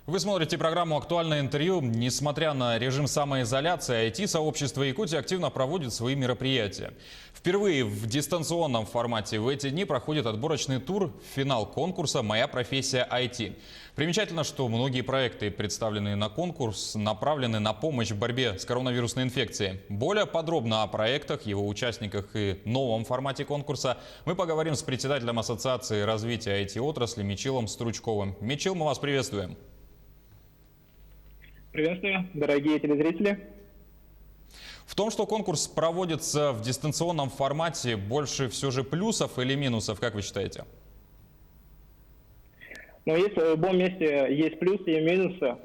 Вы смотрите программу «Актуальное интервью». Несмотря на режим самоизоляции, IT-сообщество Якутии активно проводит свои мероприятия. Впервые в дистанционном формате в эти дни проходит отборочный тур, финал конкурса «Моя профессия IT». Примечательно, что многие проекты, представленные на конкурс, направлены на помощь в борьбе с коронавирусной инфекцией. Более подробно о проектах, его участниках и новом формате конкурса мы поговорим с председателем Ассоциации развития IT-отрасли Мичилом Стручковым. Мичил, мы вас приветствуем. Приветствую, дорогие телезрители. В том, что конкурс проводится в дистанционном формате, больше все же плюсов или минусов, как вы считаете? Но если в любом месте есть плюсы и минусы,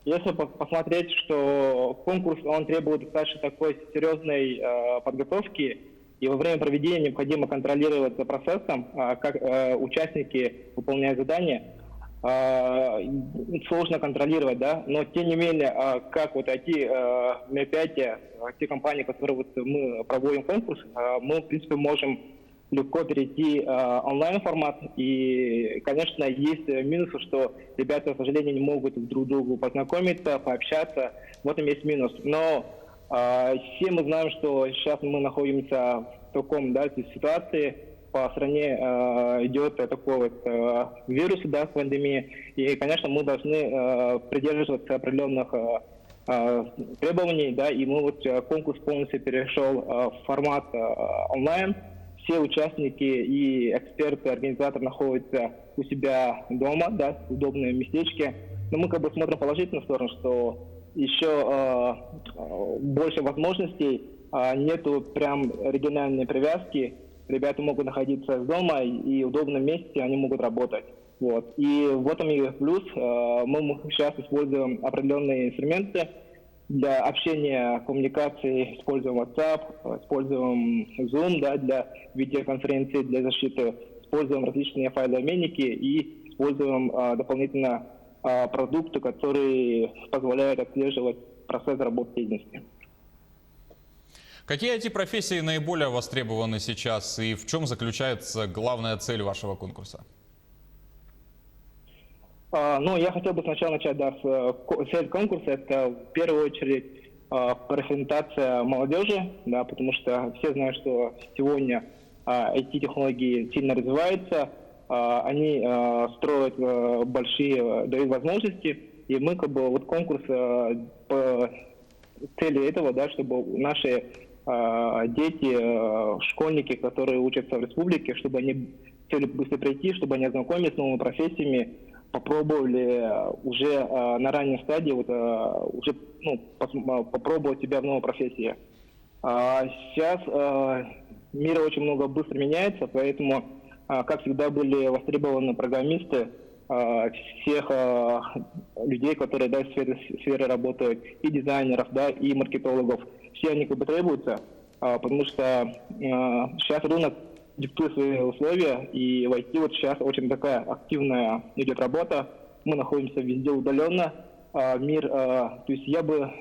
если посмотреть, что конкурс он требует достаточно такой серьезной подготовки, и во время проведения необходимо контролировать за процессом, как участники выполняют задания, сложно контролировать, да, но тем не менее, как вот IT-мероприятия, те компании, которые вот мы проводим конкурс, мы, в принципе, можем легко перейти онлайн-формат. И, конечно, есть минусы, что ребята, к сожалению, не могут друг другу познакомиться, пообщаться. В этом есть минус. Но все мы знаем, что сейчас мы находимся в таком, да, ситуации. По стране идет такой вот вирус, да, пандемия. И, конечно, мы должны придерживаться определенных требований, да, и мы вот конкурс полностью перешел в формат онлайн. Все участники и эксперты, организаторы находятся у себя дома, да, в удобном местечке. Но мы как бы смотрим положительно в сторону, что еще больше возможностей, нету прям региональной привязки. Ребята могут находиться дома и в удобном месте они могут работать. Вот. И в этом и плюс. Мы сейчас используем определенные инструменты для общения, коммуникации, используем WhatsApp, используем Zoom, да, для видеоконференции, для защиты, используем различные файлообменники и используем дополнительно продукты, которые позволяют отслеживать процесс работы деятельности. Какие IT-профессии наиболее востребованы сейчас и в чем заключается главная цель вашего конкурса? Ну, я хотел бы сначала начать, да, цель конкурса. Это в первую очередь профориентация молодежи, да, потому что все знают, что сегодня IT-технологии сильно развиваются, они строят большие, дают возможности, и мы как бы вот конкурс по цели этого, да, чтобы наши дети, школьники, которые учатся в республике, чтобы они хотели быстро прийти, чтобы они ознакомились с новыми профессиями, попробовали уже на ранней стадии уже попробовать себя в новой профессии. Сейчас мир очень много быстро меняется, поэтому, как всегда, были востребованы программисты, всех людей, которые, да, в сфере работают, и дизайнеров, да, и маркетологов. Все они как бы требуются, потому что сейчас рынок диктует свои условия, и в IT вот сейчас очень такая активная идет работа. Мы находимся везде удаленно. Мир, то есть я бы,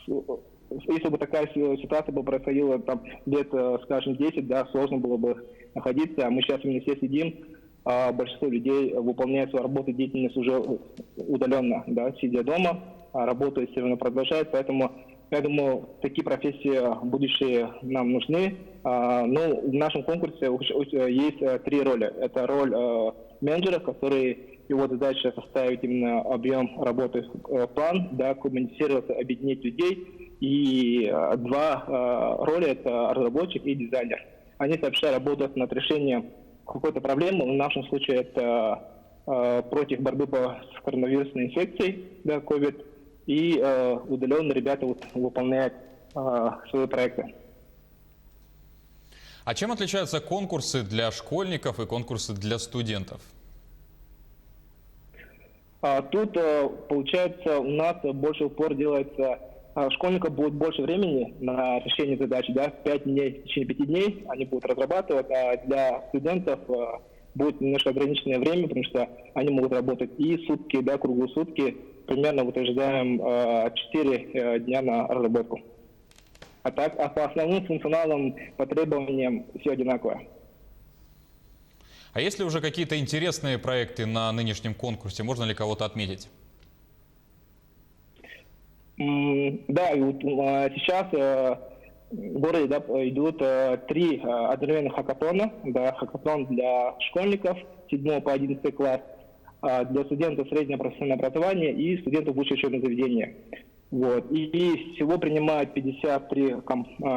если бы такая ситуация бы происходила там лет, скажем, 10, да, сложно было бы находиться. А мы сейчас именно все сидим. Большинство людей выполняют свою работу, деятельность уже удаленно, да, сидя дома, работа все равно продолжает, поэтому я думаю, такие профессии будущие нам нужны. Но в нашем конкурсе есть три роли. Это роль менеджера, который, его задача составить именно объем работы, план, да, коммуницировать, объединить людей. И два роли – это разработчик и дизайнер. Они сообща работают над решением какой-то проблемы. В нашем случае это против борьбы с коронавирусной инфекцией, да, COVID. И удаленно ребята вот выполняют свои проекты. А чем отличаются конкурсы для школьников и конкурсы для студентов? Тут, получается, у нас больше упор делается, школьников будет больше времени на решение задач, да, 5 дней, в течение 5 дней они будут разрабатывать, а для студентов будет немножко ограниченное время, потому что они могут работать и сутки, да, круглые сутки. Примерно вот ожидаем 4 дня на разработку. А по основным функционалам, по требованиям все одинаково. А есть ли уже какие-то интересные проекты на нынешнем конкурсе? Можно ли кого-то отметить? Да, и вот сейчас в городе, да, идут 3 одновременных хакатона. Да, хакатон для школьников 7 по 11 класс, для студентов среднего профессионального образования и студентов высшего учебного заведения. Вот. И всего принимают 53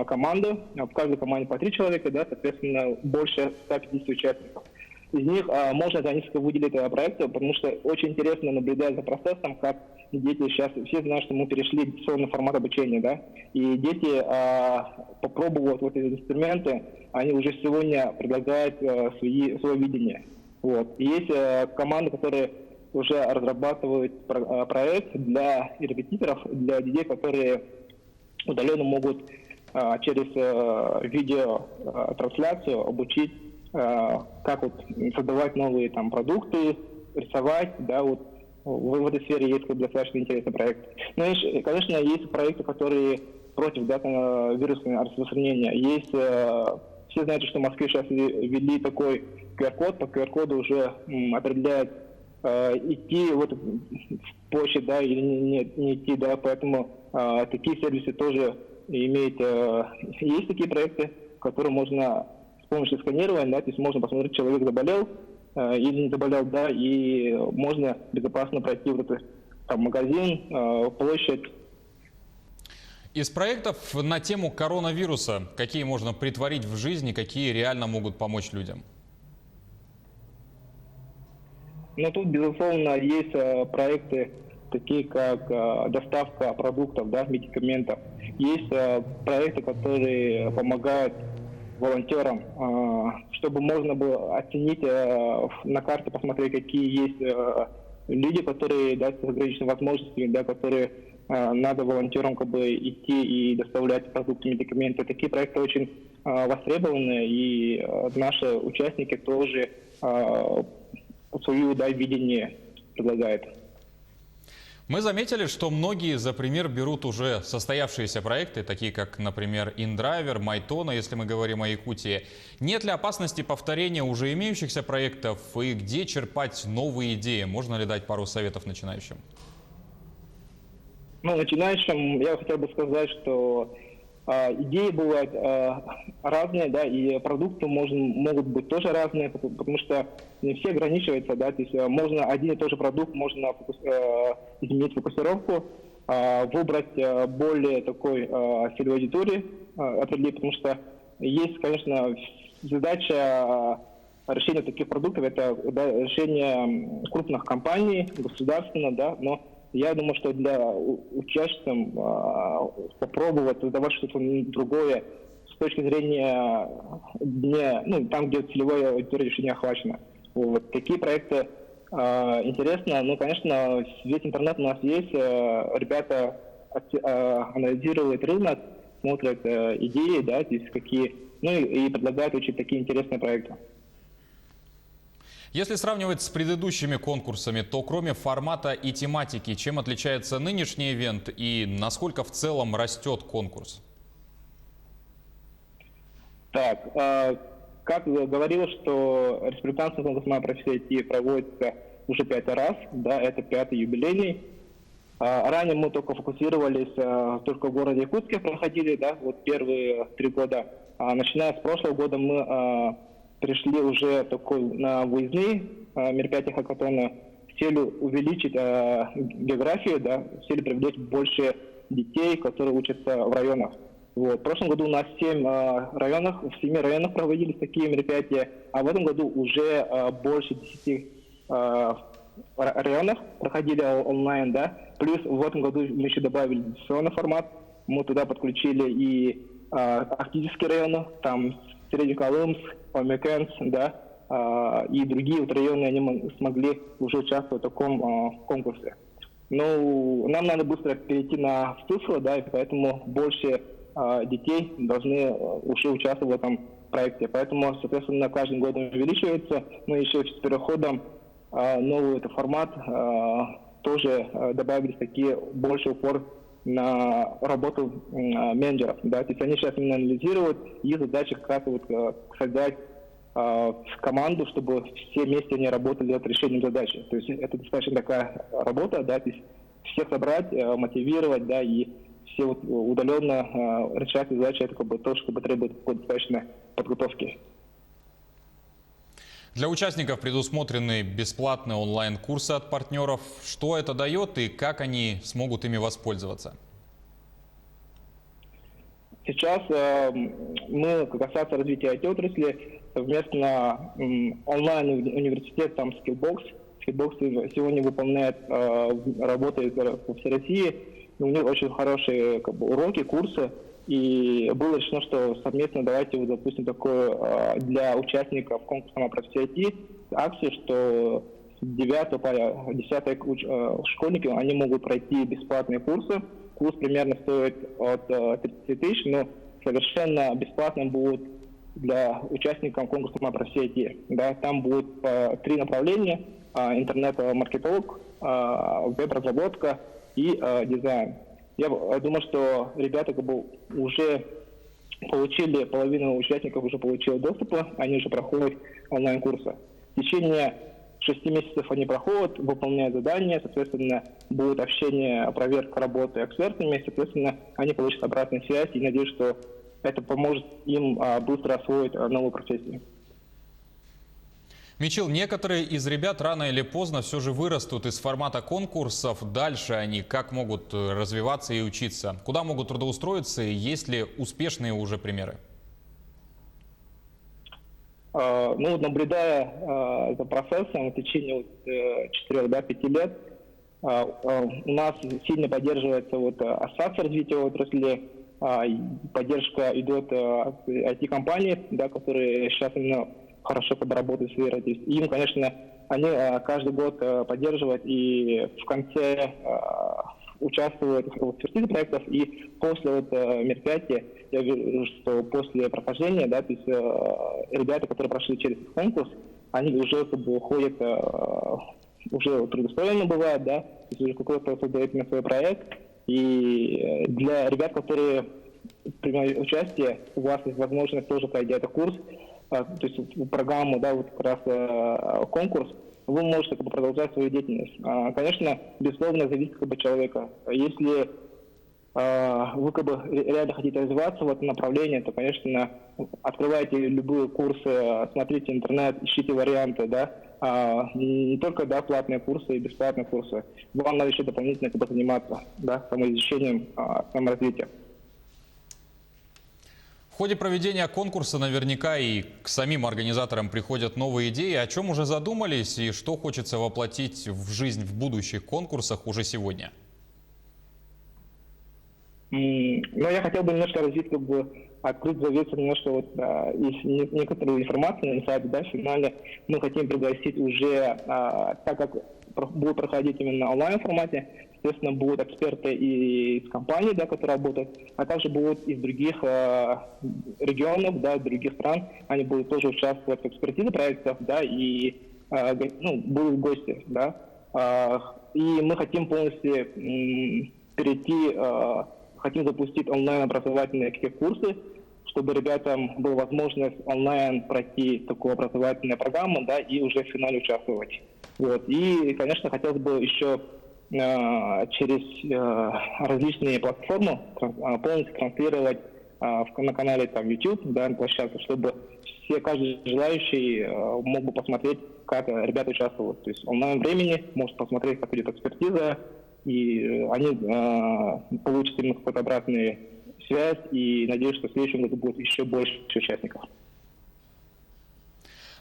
команды, в каждой команде по 3 человека, да, соответственно, больше 150 участников. Из них можно за несколько выделить проекты, потому что очень интересно наблюдать за процессом, как дети сейчас, все знают, что мы перешли в дистанционный формат обучения, да, и дети, попробовав вот эти инструменты, они уже сегодня предлагают свое видение. Вот. И есть команды, которые уже разрабатывают проект для репетиторов, для детей, которые удаленно могут через видеотрансляцию обучить, как вот создавать новые там продукты, рисовать, да, вот в этой сфере есть достаточно интересный проект. Ну и, конечно, есть проекты, которые против, да, вирусного распространения. Есть, все знаете, что в Москве сейчас ввели такой QR-код, по QR-коду уже определяют, идти вот в площадь, да, или не идти, да, поэтому такие сервисы тоже имеют, есть такие проекты, которые можно с помощью сканирования, да, то есть можно посмотреть, человек заболел или не заболел, да, и можно безопасно пройти вот этот там магазин, площадь. Из проектов на тему коронавируса, какие можно притворить в жизни, какие реально могут помочь людям? Но тут, безусловно, есть проекты, такие как доставка продуктов, да, медикаментов. Есть проекты, которые помогают волонтерам, чтобы можно было оценить на карте, посмотреть, какие есть люди, которые, да, с ограниченными возможностями, да, которые надо волонтерам как бы идти и доставлять продукты, медикаменты. Такие проекты очень востребованы, и наши участники тоже свое, да, видение предлагает. Мы заметили, что многие за пример берут уже состоявшиеся проекты, такие как, например, InDriver, Майтона, если мы говорим о Якутии. Нет ли опасности повторения уже имеющихся проектов и где черпать новые идеи? Можно ли дать пару советов начинающим? Ну, начинающим я хотел бы сказать, что идеи бывают разные, да, и продукты могут быть тоже разные, потому что не все ограничиваются, да, то есть можно один и тот же продукт, можно изменить фокусировку, выбрать более такой целевой аудитории, определить, потому что есть, конечно, задача решения таких продуктов, это, да, решение крупных компаний, государственных, да, но я думаю, что для участников попробовать создавать что-то другое с точки зрения там, где целевая аудитория еще не охвачена. Вот. Такие проекты интересно. Ну, конечно, весь интернет у нас есть. Ребята анализируют рынок, смотрят идеи, да, здесь какие, ну и предлагают очень такие интересные проекты. Если сравнивать с предыдущими конкурсами, то кроме формата и тематики, чем отличается нынешний ивент и насколько в целом растет конкурс? Так, как говорил, что республиканский конкурс «Моя профессия IT» проводится уже 5-й раз, да, это 5-й юбилейный. Ранее мы только фокусировались, только в городе Якутске проходили, да, вот первые 3 года. Начиная с прошлого года мы перешли уже на выездные мероприятия хакатона с целью увеличить географию, да, с целью привлечь больше детей, которые учатся в районах. Вот. В прошлом году у нас в 7 районах проводились такие мероприятия, а в этом году уже больше 10 районах проходили онлайн, да. Плюс в этом году мы еще добавили дистанционный формат, мы туда подключили и арктические районы, там Среднеколымск, Памекенс, да, и другие вот районы, они смогли уже участвовать в таком конкурсе. Ну, нам надо быстро перейти на цифру, да, и поэтому больше детей должны уже участвовать в этом проекте. Поэтому, соответственно, каждым годом увеличивается, но еще с переходом новый этот формат тоже добавились такие больше упор на работу менеджеров, да, то есть они сейчас именно анализируют, и задача как раз вот создать команду, чтобы все вместе они работали над решением задачи. То есть это достаточно такая работа, да, то есть всех собрать, мотивировать, да, и все вот удаленно решать задачи, это как бы тоже как бы требует какой-то достаточно подготовки. Для участников предусмотрены бесплатные онлайн-курсы от партнеров. Что это дает и как они смогут ими воспользоваться? Сейчас мы, как Ассоциация развития IT-отрасли, совместно онлайн-университет, там Skillbox сегодня выполняет, работает по всей России. У них очень хорошие как бы уроки, курсы. И было решено, что совместно давайте вот запустим такое для участников конкурса на профессию IT акцию, что с 9 по 10 школьники, они могут пройти бесплатные курсы. Курс примерно стоит от 30 тысяч, но совершенно бесплатным будет для участников конкурса на профессию IT. Да, там будет 3 направления: интернет-маркетолог, веб-разработка и дизайн. Я думаю, что ребята как бы уже получили, половина участников уже получила доступ, они уже проходят онлайн-курсы. В течение 6 месяцев они проходят, выполняют задания, соответственно, будет общение, проверка работы экспертами, соответственно, они получат обратную связь, и надеюсь, что это поможет им быстро освоить новую профессию. Мичил, некоторые из ребят рано или поздно все же вырастут из формата конкурсов. Дальше они как могут развиваться и учиться? Куда могут трудоустроиться? И есть ли успешные уже примеры? Ну, наблюдая за процессом в течение 4-5 лет, у нас сильно поддерживается Ассоциация развития отрасли, поддержка идет от IT-компаний, да, которые сейчас именно хорошо подработают в сфере. Им, конечно, они каждый год поддерживают и в конце участвуют в экспертизе проектов, и после мероприятия я вижу, что после прохождения, да, то есть ребята, которые прошли через конкурс, они уже как бы уходят, уже трудоустроены бывают, да, то есть уже какой-то создают на свой проект. И для ребят, которые принимают участие, у вас есть возможность тоже пройти этот курс, то есть программу, да, вот как раз конкурс, вы можете как бы продолжать свою деятельность. Конечно, безусловно, зависит как бы от человека. Если вы как бы реально хотите развиваться в этом направлении, то, конечно, открывайте любые курсы, смотрите интернет, ищите варианты, да, не только, да, платные курсы и бесплатные курсы. Вам надо еще дополнительно как бы заниматься, да, самоизучением, саморазвитием. В ходе проведения конкурса наверняка и к самим организаторам приходят новые идеи. О чем уже задумались и что хочется воплотить в жизнь в будущих конкурсах уже сегодня? Но я хотел бы немножко развить, как бы открыть завесу немножко из некоторую информацию на сайте, да, в финале мы хотим пригласить уже, так как будет проходить именно онлайн формате, естественно, будут эксперты из компаний, да, которые работают, а также будут из других регионов, да, других стран, они будут тоже участвовать в экспертизе проектов, да, и будут гости, да. И мы хотим полностью перейти, хотим запустить онлайн-образовательные какие курсы, чтобы ребятам была возможность онлайн пройти такую образовательную программу, да, и уже в финале участвовать. Вот. И, конечно, хотелось бы еще через различные платформы полностью транслировать на канале там, YouTube, да, на площадке, чтобы каждый желающий мог бы посмотреть, как ребята участвуют. То есть в онлайн времени может посмотреть, как идет экспертиза, и они получат именно какую-то обратную связь, и надеюсь, что в следующем году будет еще больше участников.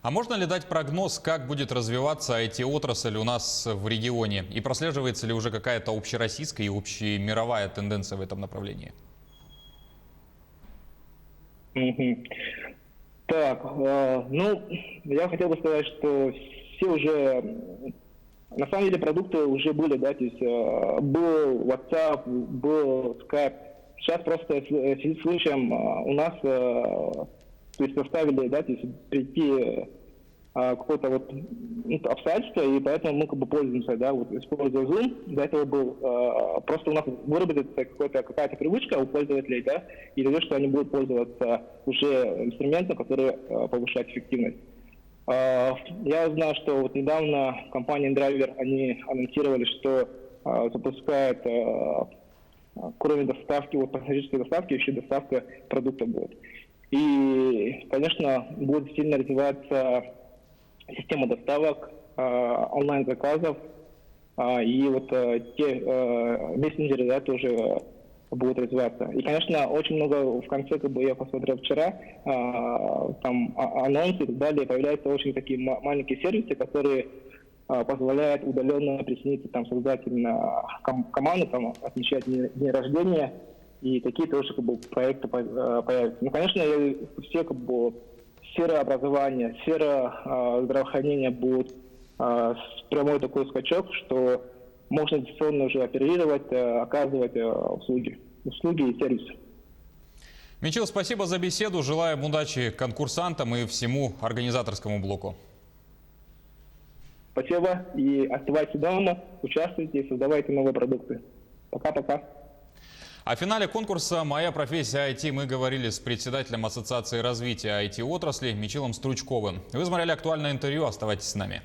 А можно ли дать прогноз, как будет развиваться IT-отрасль у нас в регионе? И прослеживается ли уже какая-то общероссийская и общемировая тенденция в этом направлении? Так, я хотел бы сказать, что все уже, на самом деле, продукты уже были, да, то есть был WhatsApp, был Skype. Сейчас просто в случаем у нас, то есть заставили, да, то есть прийти какое-то обстоятельство, и поэтому мы как бы пользуемся, да, используя Zoom. До этого был просто у нас выработается какая-то привычка у пользователей, да, и то, что они будут пользоваться уже инструментом, который повышает эффективность. Я знаю, что недавно компания InDriver, они анонсировали, что запускает, кроме доставки, вот пассажирской доставки, еще доставка продуктов будет. И, конечно, будет сильно развиваться система доставок, онлайн-заказов, и вот те мессенджеры, да, тоже будут развиваться. И, конечно, очень много в конце, как бы я посмотрел вчера, там анонсы и так далее, появляются очень такие маленькие сервисы, которые позволяют удаленно присоединиться там создателям команды, там отмечать дни рождения, и такие тоже как бы проекты появятся. Ну, конечно, все как бы сфера образования, сфера здравоохранения будут прямой такой скачок, что можно дистанционно уже оперировать, оказывать услуги и сервисы. Мичил, спасибо за беседу. Желаем удачи конкурсантам и всему организаторскому блоку. Спасибо. И оставайтесь дома, участвуйте, создавайте новые продукты. Пока-пока. О финале конкурса «Моя профессия IT» мы говорили с председателем Ассоциации развития IT-отрасли Мичилом Стручковым. Вы смотрели актуальное интервью. Оставайтесь с нами.